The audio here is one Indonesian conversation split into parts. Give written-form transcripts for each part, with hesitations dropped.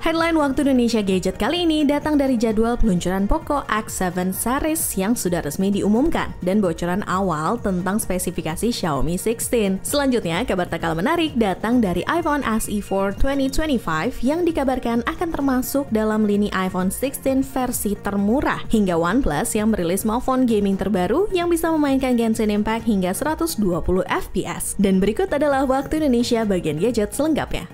Headline Waktu Indonesia Gadget kali ini datang dari jadwal peluncuran Poco X7 series yang sudah resmi diumumkan dan bocoran awal tentang spesifikasi Xiaomi 16. Selanjutnya, kabar tak kalah menarik datang dari iPhone SE4 2025 yang dikabarkan akan termasuk dalam lini iPhone 16 versi termurah, hingga OnePlus yang merilis smartphone gaming terbaru yang bisa memainkan Genshin Impact hingga 120 fps. Dan berikut adalah Waktu Indonesia bagian gadget selengkapnya.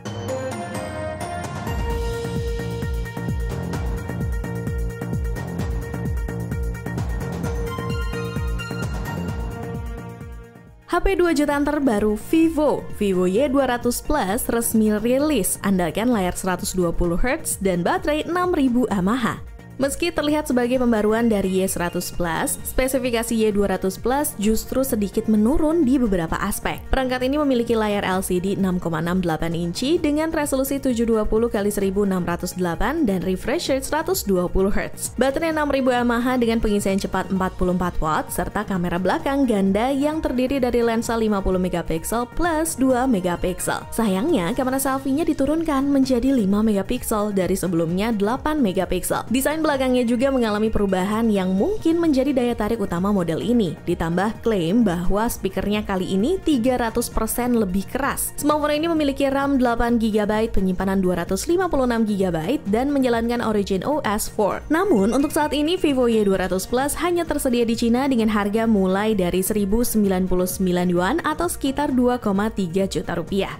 HP 2 jutaan terbaru Vivo Y200 Plus resmi rilis, andalkan layar 120Hz dan baterai 6000 mAh. Meski terlihat sebagai pembaruan dari Y100 Plus, spesifikasi Y200 Plus justru sedikit menurun di beberapa aspek. Perangkat ini memiliki layar LCD 6,68 inci dengan resolusi 720x1608 dan refresh rate 120Hz. Baterai 6000 mAh dengan pengisian cepat 44 watt serta kamera belakang ganda yang terdiri dari lensa 50MP plus 2MP. Sayangnya, kamera selfie-nya diturunkan menjadi 5MP dari sebelumnya 8MP. Desain belakangnya juga mengalami perubahan yang mungkin menjadi daya tarik utama model ini. Ditambah klaim bahwa speakernya kali ini 300% lebih keras. Smartphone ini memiliki RAM 8GB, penyimpanan 256GB, dan menjalankan Origin OS 4. Namun, untuk saat ini Vivo Y200 Plus hanya tersedia di Cina dengan harga mulai dari 1099 yuan atau sekitar 2,3 juta rupiah.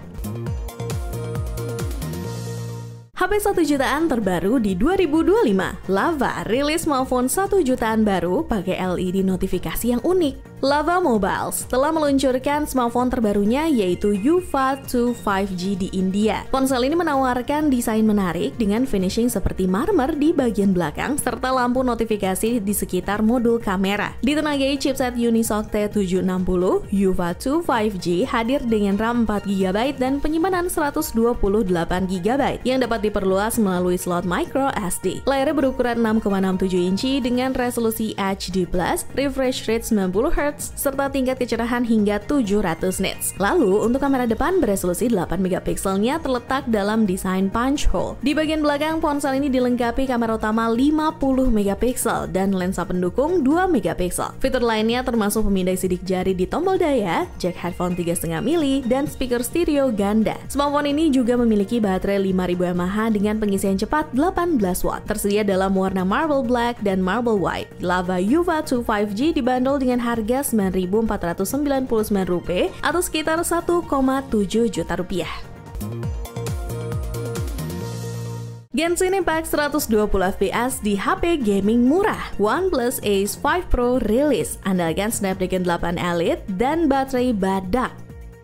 HP 1 jutaan terbaru di 2025, Lava rilis smartphone 1 jutaan baru pakai LED notifikasi yang unik. Lava Mobiles telah meluncurkan smartphone terbarunya yaitu Yuva 2 5G di India. Ponsel ini menawarkan desain menarik dengan finishing seperti marmer di bagian belakang serta lampu notifikasi di sekitar modul kamera. Ditenagai chipset Unisoc T760, Yuva 2 5G hadir dengan RAM 4GB dan penyimpanan 128GB yang dapat diperluas melalui slot micro SD. Layarnya berukuran 6,67 inci dengan resolusi HD+, refresh rate 90Hz serta tingkat kecerahan hingga 700 nits. Lalu, untuk kamera depan beresolusi 8MP terletak dalam desain punch hole. Di bagian belakang, ponsel ini dilengkapi kamera utama 50MP dan lensa pendukung 2MP. Fitur lainnya termasuk pemindai sidik jari di tombol daya, jack headphone 3,5 mili, dan speaker stereo ganda. Smartphone ini juga memiliki baterai 5000 mAh dengan pengisian cepat 18 watt. Tersedia dalam warna marble black dan marble white. Lava Yuva 2 5G dibanderol dengan harga Rp9.499 atau sekitar 1,7 juta rupiah. Genshin Impact 120 fps di HP gaming murah. OnePlus Ace 5 Pro rilis, andalkan Snapdragon 8 Elite dan baterai badak.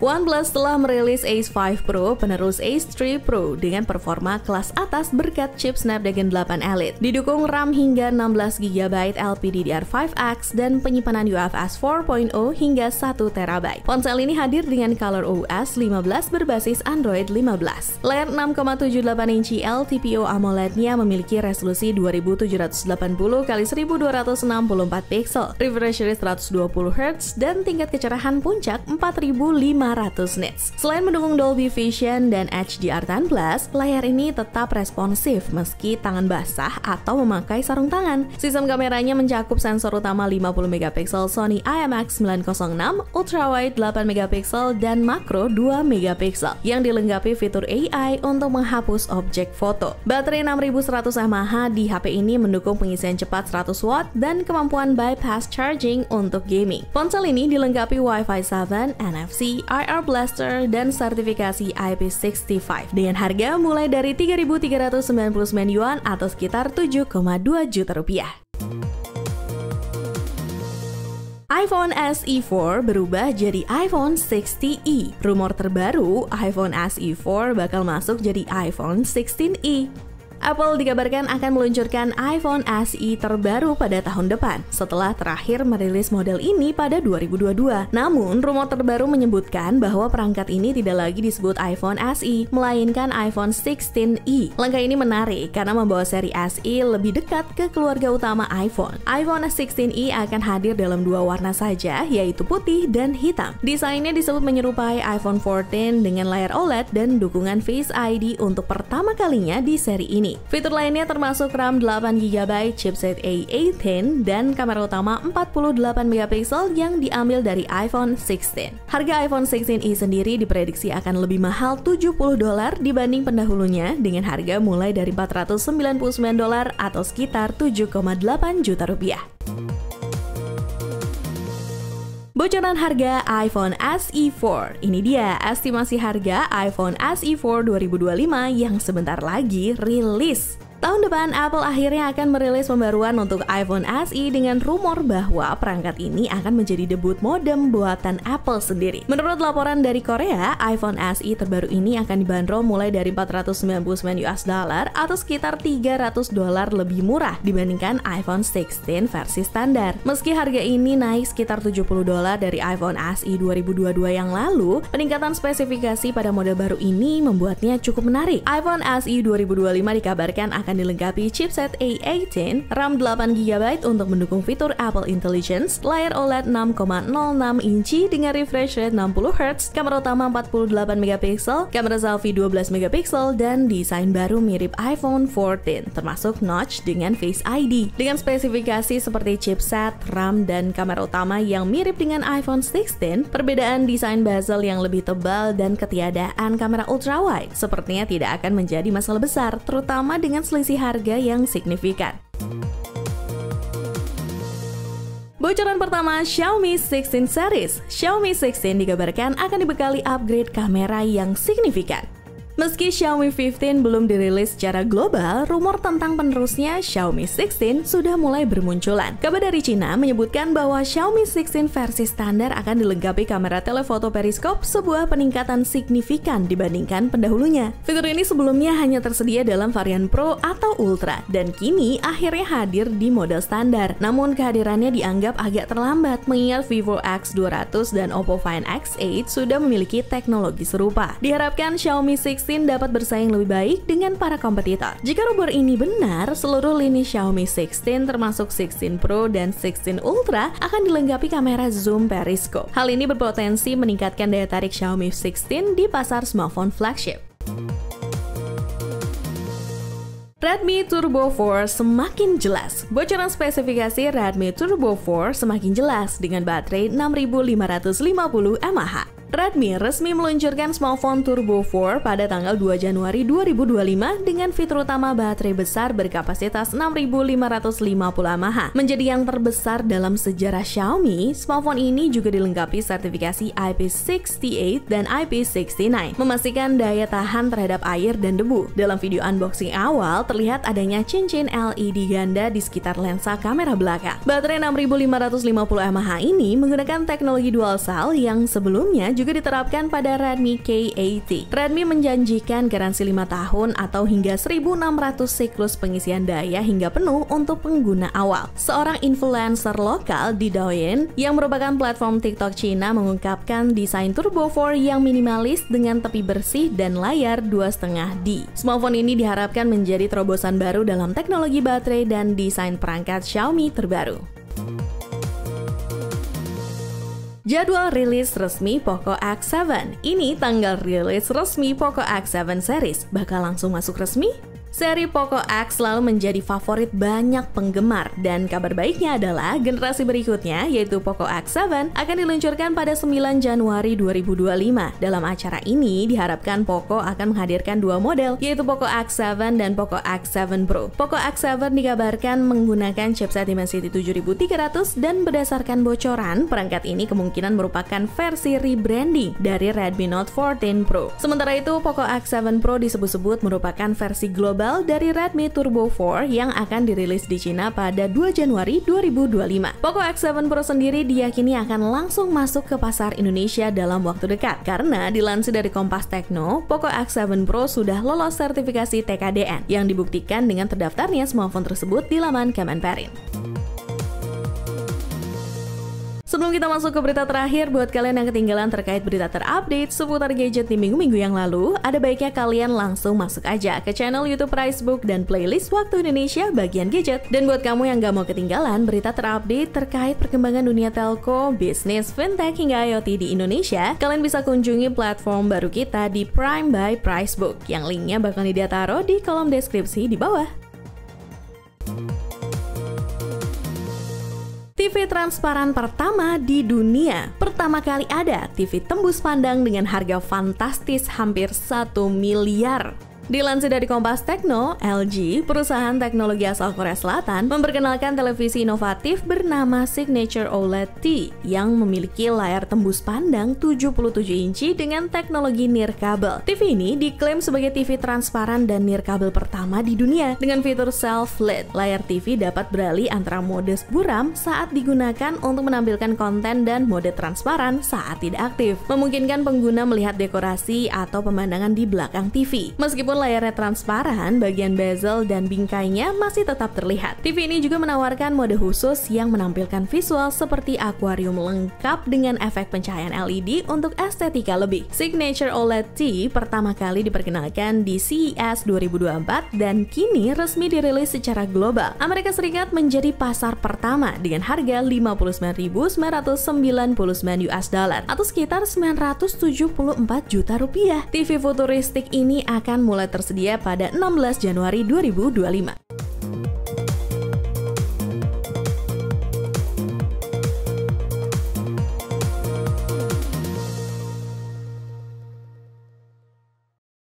OnePlus telah merilis Ace 5 Pro, penerus Ace 3 Pro dengan performa kelas atas berkat chip Snapdragon 8 Elite. Didukung RAM hingga 16GB LPDDR5X dan penyimpanan UFS 4.0 hingga 1TB. Ponsel ini hadir dengan ColorOS 15 berbasis Android 15. Layar 6,78 inci LTPO AMOLED-nya memiliki resolusi 2780x1264 pixel, refresh rate 120Hz, dan tingkat kecerahan puncak 4500 nits. Selain mendukung Dolby Vision dan HDR10+, layar ini tetap responsif meski tangan basah atau memakai sarung tangan. Sistem kameranya mencakup sensor utama 50MP Sony IMX906, ultrawide 8MP dan makro 2MP yang dilengkapi fitur AI untuk menghapus objek foto. Baterai 6100 mAh di HP ini mendukung pengisian cepat 100 watt dan kemampuan bypass charging untuk gaming. Ponsel ini dilengkapi Wi-Fi 7, NFC, IR Blaster, dan sertifikasi IP65 dengan harga mulai dari 3.399 yuan atau sekitar 7,2 juta rupiah. iPhone SE4 berubah jadi iPhone 60e. Rumor terbaru, iPhone SE4 bakal masuk jadi iPhone 16e. Apple dikabarkan akan meluncurkan iPhone SE terbaru pada tahun depan, setelah terakhir merilis model ini pada 2022. Namun, rumor terbaru menyebutkan bahwa perangkat ini tidak lagi disebut iPhone SE, melainkan iPhone 16e. Langkah ini menarik karena membawa seri SE lebih dekat ke keluarga utama iPhone. iPhone 16e akan hadir dalam dua warna saja, yaitu putih dan hitam. Desainnya disebut menyerupai iPhone 14 dengan layar OLED dan dukungan Face ID untuk pertama kalinya di seri ini. Fitur lainnya termasuk RAM 8GB, chipset A18, dan kamera utama 48MP yang diambil dari iPhone 16. Harga iPhone 16e sendiri diprediksi akan lebih mahal $70 dibanding pendahulunya, dengan harga mulai dari $499 atau sekitar 7,8 juta rupiah. Bocoran harga iPhone SE 4. Ini dia estimasi harga iPhone SE 4 2025 yang sebentar lagi rilis. Tahun depan, Apple akhirnya akan merilis pembaruan untuk iPhone SE dengan rumor bahwa perangkat ini akan menjadi debut modem buatan Apple sendiri. Menurut laporan dari Korea, iPhone SE terbaru ini akan dibanderol mulai dari $499 atau sekitar $300 lebih murah dibandingkan iPhone 16 versi standar. Meski harga ini naik sekitar $70 dari iPhone SE 2022 yang lalu, peningkatan spesifikasi pada model baru ini membuatnya cukup menarik. iPhone SE 2025 dikabarkan akan dilengkapi chipset A18, RAM 8GB untuk mendukung fitur Apple Intelligence, layar OLED 6,06 inci dengan refresh rate 60Hz, kamera utama 48MP, kamera selfie 12MP, dan desain baru mirip iPhone 14, termasuk notch dengan Face ID. Dengan spesifikasi seperti chipset, RAM, dan kamera utama yang mirip dengan iPhone 16, perbedaan desain bezel yang lebih tebal dan ketiadaan kamera ultrawide sepertinya tidak akan menjadi masalah besar, terutama dengan selisih harga yang signifikan. Bocoran pertama, Xiaomi 16 series. Xiaomi 16 dikabarkan akan dibekali upgrade kamera yang signifikan. Meski Xiaomi 15 belum dirilis secara global, rumor tentang penerusnya Xiaomi 16 sudah mulai bermunculan. Kabar dari Cina menyebutkan bahwa Xiaomi 16 versi standar akan dilengkapi kamera telefoto periskop, sebuah peningkatan signifikan dibandingkan pendahulunya. Fitur ini sebelumnya hanya tersedia dalam varian Pro atau Ultra, dan kini akhirnya hadir di model standar. Namun kehadirannya dianggap agak terlambat, mengingat Vivo X200 dan Oppo Find X8 sudah memiliki teknologi serupa. Diharapkan Xiaomi 16 dapat bersaing lebih baik dengan para kompetitor. Jika rumor ini benar, seluruh lini Xiaomi 16 termasuk 16 Pro dan 16 Ultra akan dilengkapi kamera zoom periskop. Hal ini berpotensi meningkatkan daya tarik Xiaomi 16 di pasar smartphone flagship. Redmi Turbo 4 semakin jelas. Bocoran spesifikasi Redmi Turbo 4 semakin jelas dengan baterai 6550 mAh. Redmi resmi meluncurkan smartphone Turbo 4 pada tanggal 2 Januari 2025 dengan fitur utama baterai besar berkapasitas 6550 mAh. Menjadi yang terbesar dalam sejarah Xiaomi, smartphone ini juga dilengkapi sertifikasi IP68 dan IP69, memastikan daya tahan terhadap air dan debu. Dalam video unboxing awal, terlihat adanya cincin LED ganda di sekitar lensa kamera belakang. Baterai 6550 mAh ini menggunakan teknologi dual cell yang sebelumnya juga diterapkan pada Redmi K80. Redmi menjanjikan garansi 5 tahun atau hingga 1600 siklus pengisian daya hingga penuh untuk pengguna awal. Seorang influencer lokal di Douyin yang merupakan platform TikTok Cina mengungkapkan desain Turbo 4 yang minimalis dengan tepi bersih dan layar 2,5D. Smartphone ini diharapkan menjadi terobosan baru dalam teknologi baterai dan desain perangkat Xiaomi terbaru. Jadwal rilis resmi Poco X7. Ini tanggal rilis resmi Poco X7 series. Bakal langsung masuk resmi? Seri Poco X selalu menjadi favorit banyak penggemar, dan kabar baiknya adalah generasi berikutnya yaitu Poco X7 akan diluncurkan pada 9 Januari 2025. Dalam acara ini diharapkan Poco akan menghadirkan dua model yaitu Poco X7 dan Poco X7 Pro. Poco X7 dikabarkan menggunakan chipset Dimensity 7300 dan berdasarkan bocoran, perangkat ini kemungkinan merupakan versi rebranding dari Redmi Note 14 Pro. Sementara itu Poco X7 Pro disebut-sebut merupakan versi global global dari Redmi Turbo 4 yang akan dirilis di Cina pada 2 Januari 2025. Poco X7 Pro sendiri diyakini akan langsung masuk ke pasar Indonesia dalam waktu dekat karena dilansir dari Kompas Techno, Poco X7 Pro sudah lolos sertifikasi TKDN yang dibuktikan dengan terdaftarnya smartphone tersebut di laman Kemenperin. Sebelum kita masuk ke berita terakhir, buat kalian yang ketinggalan terkait berita terupdate seputar gadget di minggu-minggu yang lalu, ada baiknya kalian langsung masuk aja ke channel YouTube Pricebook dan playlist Waktu Indonesia bagian gadget. Dan buat kamu yang gak mau ketinggalan berita terupdate terkait perkembangan dunia telco, bisnis, fintech, hingga IoT di Indonesia, kalian bisa kunjungi platform baru kita di Prime by Pricebook, yang linknya bakal ditaruh di kolom deskripsi di bawah. TV transparan pertama di dunia. Pertama kali ada TV tembus pandang dengan harga fantastis hampir 1 miliar. Dilansir dari Kompas Techno, LG, perusahaan teknologi asal Korea Selatan, memperkenalkan televisi inovatif bernama Signature OLED T yang memiliki layar tembus pandang 77 inci dengan teknologi nirkabel. TV ini diklaim sebagai TV transparan dan nirkabel pertama di dunia dengan fitur self-lit. Layar TV dapat beralih antara mode buram saat digunakan untuk menampilkan konten dan mode transparan saat tidak aktif, memungkinkan pengguna melihat dekorasi atau pemandangan di belakang TV. Meskipun layarnya transparan, bagian bezel dan bingkainya masih tetap terlihat. TV ini juga menawarkan mode khusus yang menampilkan visual seperti akuarium lengkap dengan efek pencahayaan LED untuk estetika lebih. Signature OLED T pertama kali diperkenalkan di CES 2024 dan kini resmi dirilis secara global. Amerika Serikat menjadi pasar pertama dengan harga 59.999 US dollar atau sekitar 974 juta rupiah. TV futuristik ini akan mulai tersedia pada 16 Januari 2025.